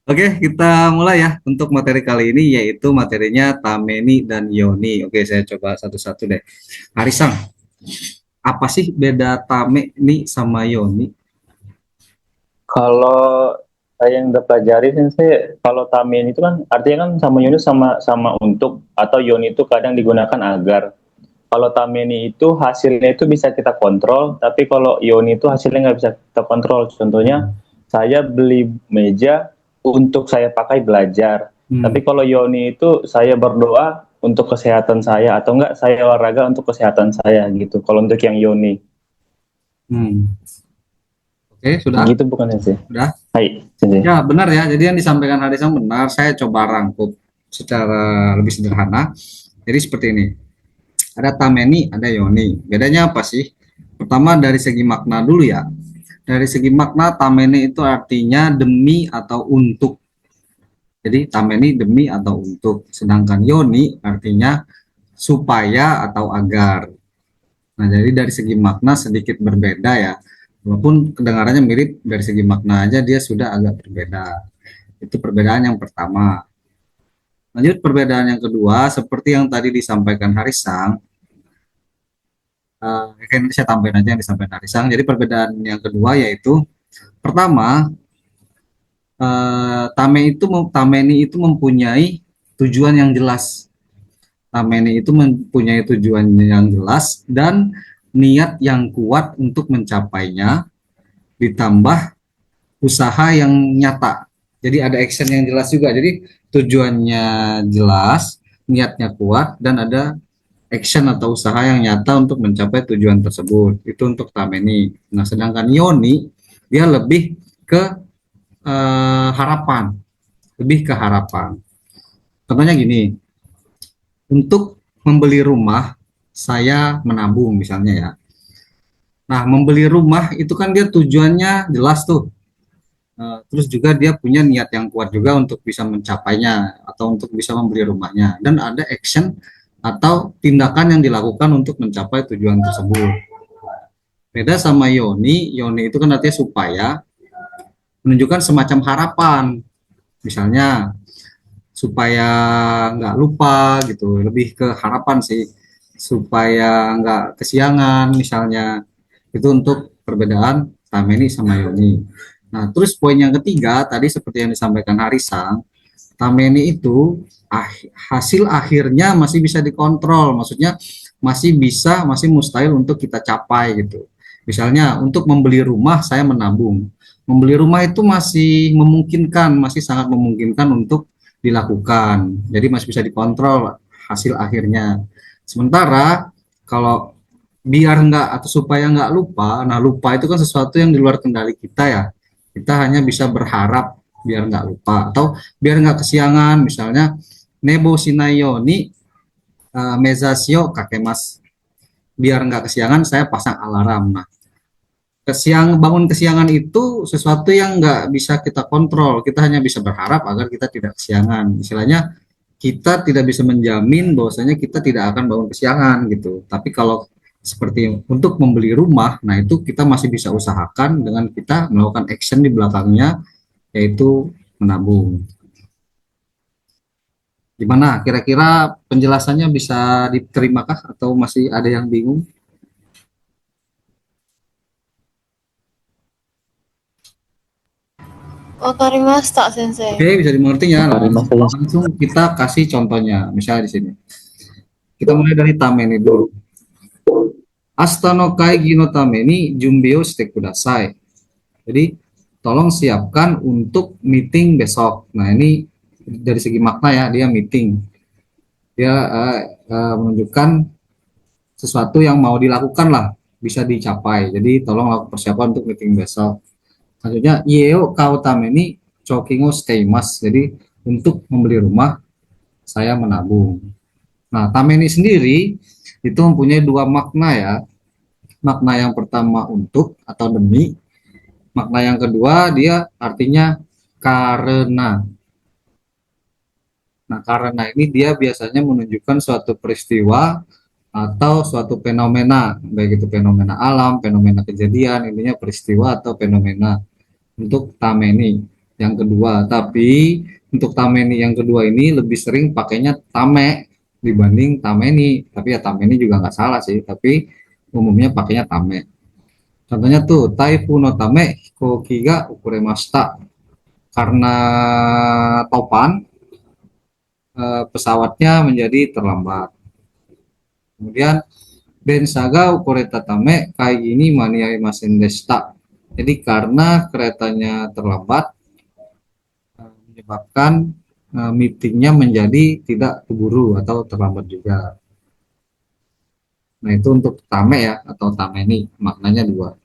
Oke, kita mulai ya untuk materi kali ini yaitu materinya Tameni dan Yoni. Oke, saya coba satu-satu deh. Harisang, apa sih beda Tameni sama Yoni? Kalau saya yang udah pelajari sih, kalau tamin itu kan artinya kan sama Yunus sama untuk atau Yoni itu kadang digunakan agar. Kalau tamini itu hasilnya itu bisa kita kontrol, tapi kalau Yoni itu hasilnya nggak bisa kita kontrol. Contohnya saya beli meja untuk saya pakai belajar, Hmm, tapi kalau Yoni itu saya berdoa untuk kesehatan saya atau enggak saya olahraga untuk kesehatan saya gitu. Kalau untuk yang Yoni, hmm. Oke, sudah? gitu bukan sih? Sudah? Hai, sini. Ya, benar ya. Jadi yang disampaikan Harisang benar. Saya coba rangkup secara lebih sederhana. Jadi seperti ini. Ada Tameni, ada Yoni. Bedanya apa sih? Pertama dari segi makna dulu ya. Dari segi makna, Tameni itu artinya demi atau untuk. Jadi tameni demi atau untuk, sedangkan yoni artinya supaya atau agar. Nah, jadi dari segi makna sedikit berbeda ya. Walaupun kedengarannya mirip, dari segi makna aja dia sudah agak berbeda. Itu perbedaan yang pertama. Lanjut perbedaan yang kedua, seperti yang tadi disampaikan Harisang, kan saya tambahin aja yang disampaikan Harisang. Jadi perbedaan yang kedua yaitu pertama, tameni itu mempunyai tujuan yang jelas. Tameni itu mempunyai tujuan yang jelas dan niat yang kuat untuk mencapainya, ditambah usaha yang nyata. Jadi ada action yang jelas juga. Jadi tujuannya jelas, niatnya kuat, dan ada action atau usaha yang nyata untuk mencapai tujuan tersebut. Itu untuk Tameni. Nah, sedangkan Yoni, dia lebih ke harapan. Lebih ke harapan. Contohnya gini, untuk membeli rumah, saya menabung misalnya ya. Nah, membeli rumah itu kan dia tujuannya jelas tuh. Terus juga dia punya niat yang kuat juga untuk bisa mencapainya atau untuk bisa membeli rumahnya. Dan ada action atau tindakan yang dilakukan untuk mencapai tujuan tersebut. Beda sama Yoni, Yoni itu kan artinya supaya menunjukkan semacam harapan. Misalnya supaya nggak lupa gitu, lebih ke harapan sih, supaya nggak kesiangan misalnya. Itu untuk perbedaan Tameni sama Yoni. Nah, terus poin yang ketiga tadi seperti yang disampaikan Harisang, Tameni itu hasil akhirnya masih bisa dikontrol, maksudnya masih mustahil untuk kita capai gitu. Misalnya untuk membeli rumah saya menabung, membeli rumah itu masih memungkinkan, masih sangat memungkinkan untuk dilakukan, jadi masih bisa dikontrol hasil akhirnya. Sementara kalau biar nggak atau supaya nggak lupa, nah lupa itu kan sesuatu yang di luar kendali kita ya, kita hanya bisa berharap biar nggak lupa atau biar nggak kesiangan. Misalnya nebo sinayo ni mezasio kakemas, biar nggak kesiangan saya pasang alarm. Nah, bangun kesiangan itu sesuatu yang nggak bisa kita kontrol, kita hanya bisa berharap agar kita tidak kesiangan. Istilahnya kita tidak bisa menjamin bahwasanya kita tidak akan bangun kesiangan gitu. Tapi kalau seperti untuk membeli rumah, nah itu kita masih bisa usahakan dengan kita melakukan action di belakangnya, yaitu menabung. Gimana? Kira-kira penjelasannya bisa diterimakah atau masih ada yang bingung? Wakarimashita, Sensei. Oke, bisa dimengerti ya. Makari Langsung, masalah. langsung kita kasih contohnya. Misalnya di sini. Kita mulai dari Tameni dulu. Asta no kaigi no tameni junbi o shite kudasai. Jadi, tolong siapkan untuk meeting besok. Nah, ini dari segi makna ya, dia meeting. Dia menunjukkan sesuatu yang mau dilakukan lah, bisa dicapai. Jadi, tolong lakukan persiapan untuk meeting besok. Selanjutnya, Ieo kau tameni choking o shiteimasu. Jadi, untuk membeli rumah, saya menabung. Nah, tameni sendiri itu mempunyai dua makna ya. Makna yang pertama untuk atau demi, makna yang kedua dia artinya karena. Nah, karena ini dia biasanya menunjukkan suatu peristiwa atau suatu fenomena, baik itu fenomena alam, fenomena kejadian, intinya peristiwa atau fenomena untuk tameni. yang kedua. Tapi untuk tameni yang kedua ini lebih sering pakainya tame dibanding tameni. Tapi ya tameni juga nggak salah sih, tapi umumnya pakainya tame. Contohnya tuh taifu no tame hikoki ga ukuremashita. Karena topan, pesawatnya menjadi terlambat. Kemudian densa ga ukureta tame kai ini maniaimasen deshita. Jadi karena keretanya terlambat, menyebabkan meetingnya menjadi tidak keburu atau terlambat juga. Nah itu untuk tame ya atau tameni, maknanya dua.